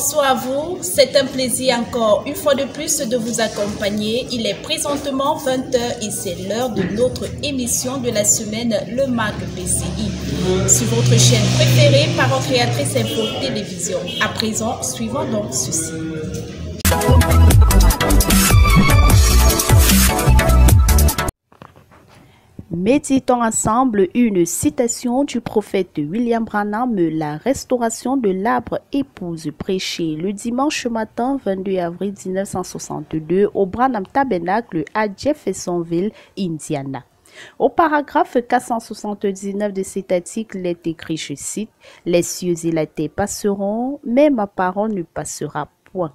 Bonsoir à vous, c'est un plaisir encore une fois de plus de vous accompagner. Il est présentement 20 h et c'est l'heure de notre émission de la semaine, le MAC PCI, sur votre chaîne préférée, Parents Créatrices Info Télévision. À présent, suivons donc ceci. Méditons ensemble une citation du prophète William Branham, la restauration de l'arbre épouse, prêchée le dimanche matin 22 avril 1962 au Branham Tabernacle à Jeffersonville, Indiana. Au paragraphe 479 de cet article, il est écrit, je cite, « Les cieux et la terre passeront, mais ma parole ne passera point. »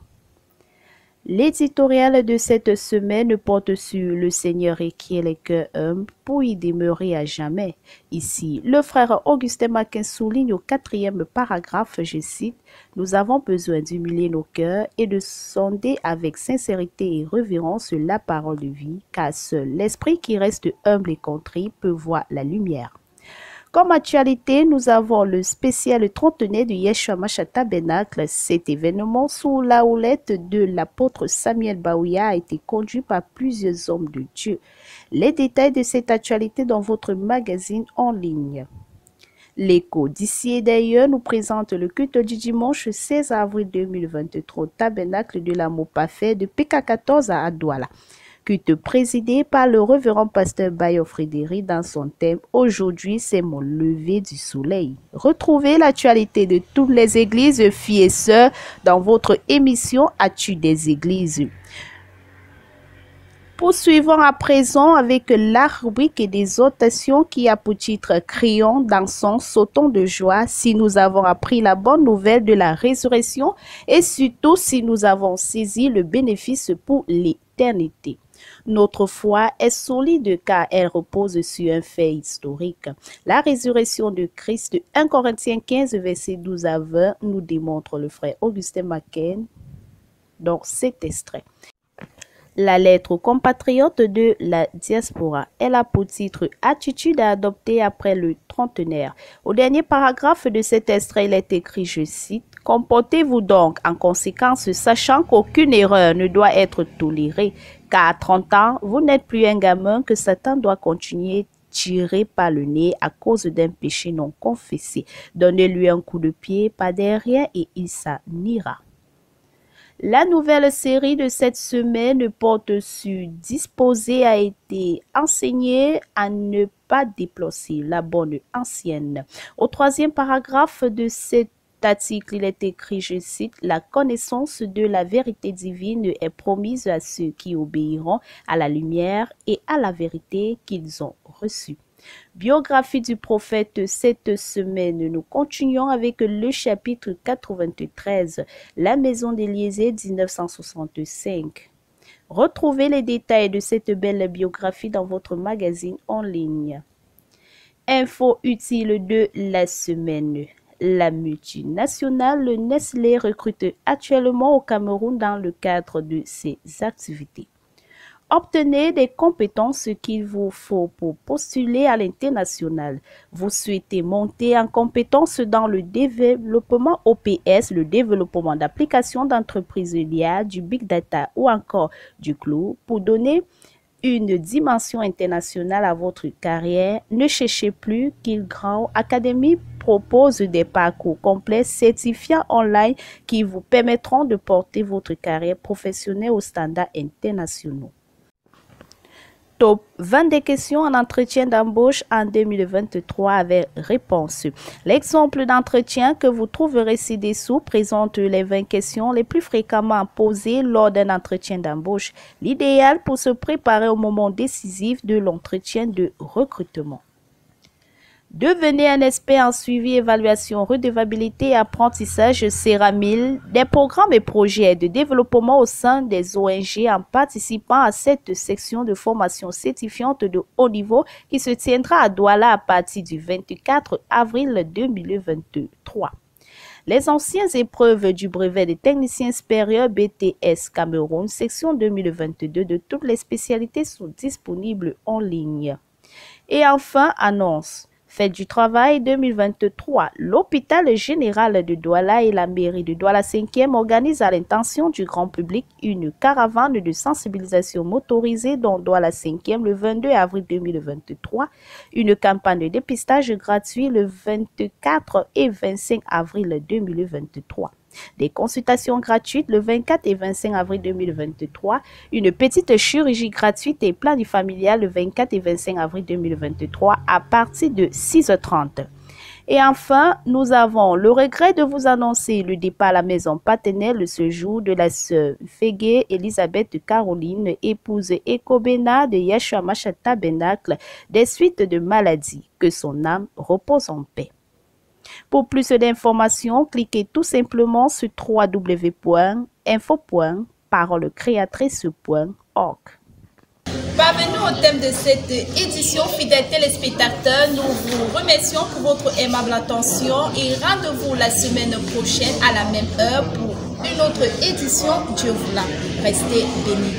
L'éditorial de cette semaine porte sur le Seigneur requiert les cœurs humbles pour y demeurer à jamais. Ici, le frère Augustin Maquin souligne au 4e paragraphe, je cite, « Nous avons besoin d'humilier nos cœurs et de sonder avec sincérité et révérence la parole de vie, car seul l'esprit qui reste humble et contrit peut voir la lumière. » Comme actualité, nous avons le spécial trentenaire du Yeshua Mashiach Tabernacle. Cet événement sous la houlette de l'apôtre Samuel Baouya a été conduit par plusieurs hommes de Dieu. Les détails de cette actualité dans votre magazine en ligne. L'écho d'ici et d'ailleurs nous présente le culte du dimanche 16 avril 2023 au Tabernacle de l'amour parfait de PK14 à Douala. Culte présidé par le révérend pasteur Bayo Frédéric dans son thème « Aujourd'hui, c'est mon lever du soleil ». Retrouvez l'actualité de toutes les églises, filles et sœurs, dans votre émission « As-tu des églises ?» Poursuivons à présent avec la rubrique d'exhortation qui a pour titre « Crions, dansons, sautons de joie si nous avons appris la bonne nouvelle de la résurrection et surtout si nous avons saisi le bénéfice pour l'éternité ». Notre foi est solide car elle repose sur un fait historique. La résurrection de Christ, 1 Corinthiens 15, verset 12 à 20, nous démontre le frère Augustin Maquin dans cet extrait. La lettre aux compatriotes de la diaspora. Elle a pour titre « Attitude à adopter après le trentenaire ». Au dernier paragraphe de cet extrait, il est écrit, je cite, « Comportez-vous donc en conséquence, sachant qu'aucune erreur ne doit être tolérée, car à 30 ans, vous n'êtes plus un gamin que Satan doit continuer tiré par le nez à cause d'un péché non confessé. Donnez-lui un coup de pied par derrière et il s'en ira. » La nouvelle série de cette semaine porte sur « Disposer a été enseigné à ne pas déplacer la bonne ancienne ». Au 3e paragraphe de cet article, il est écrit, je cite, « La connaissance de la vérité divine est promise à ceux qui obéiront à la lumière et à la vérité qu'ils ont reçue. » Biographie du prophète cette semaine, nous continuons avec le chapitre 93, la maison d'Élisée 1965. Retrouvez les détails de cette belle biographie dans votre magazine en ligne. Info utile de la semaine. La multinationale Nestlé recrute actuellement au Cameroun dans le cadre de ses activités. Obtenez des compétences qu'il vous faut pour postuler à l'international. Vous souhaitez monter en compétences dans le développement OPS, le développement d'applications d'entreprises liées, du Big Data ou encore du cloud pour donner une dimension internationale à votre carrière. Ne cherchez plus qu'Grand Academy propose des parcours complets certifiants online qui vous permettront de porter votre carrière professionnelle aux standards internationaux. Top 20 des questions en entretien d'embauche en 2023 avec réponse. L'exemple d'entretien que vous trouverez ci-dessous présente les 20 questions les plus fréquemment posées lors d'un entretien d'embauche, l'idéal pour se préparer au moment décisif de l'entretien de recrutement. Devenez un expert en suivi, évaluation, redevabilité et apprentissage CERA1000, des programmes et projets de développement au sein des ONG en participant à cette section de formation certifiante de haut niveau qui se tiendra à Douala à partir du 24 avril 2023. Les anciennes épreuves du brevet des techniciens supérieurs BTS Cameroun, section 2022 de toutes les spécialités sont disponibles en ligne. Et enfin, annonce. Fête du travail 2023. L'hôpital général de Douala et la mairie de Douala 5e organisent à l'intention du grand public une caravane de sensibilisation motorisée dans Douala 5e le 22 avril 2023, une campagne de dépistage gratuit le 24 et 25 avril 2023. Des consultations gratuites le 24 et 25 avril 2023, une petite chirurgie gratuite et plan du familial le 24 et 25 avril 2023 à partir de 6h30. Et enfin, nous avons le regret de vous annoncer le départ à la maison paternelle ce jour de la sœur Fégué Elisabeth Caroline, épouse Ekobena de Yeshua Mashiach Tabernacle, des suites de maladie. Que son âme repose en paix. Pour plus d'informations, cliquez tout simplement sur www.info.parolecreatrice.org. Parvenus au thème de cette édition, fidèles téléspectateurs, nous vous remercions pour votre aimable attention et rendez-vous la semaine prochaine à la même heure pour une autre édition. Dieu vous la. Restez bénis.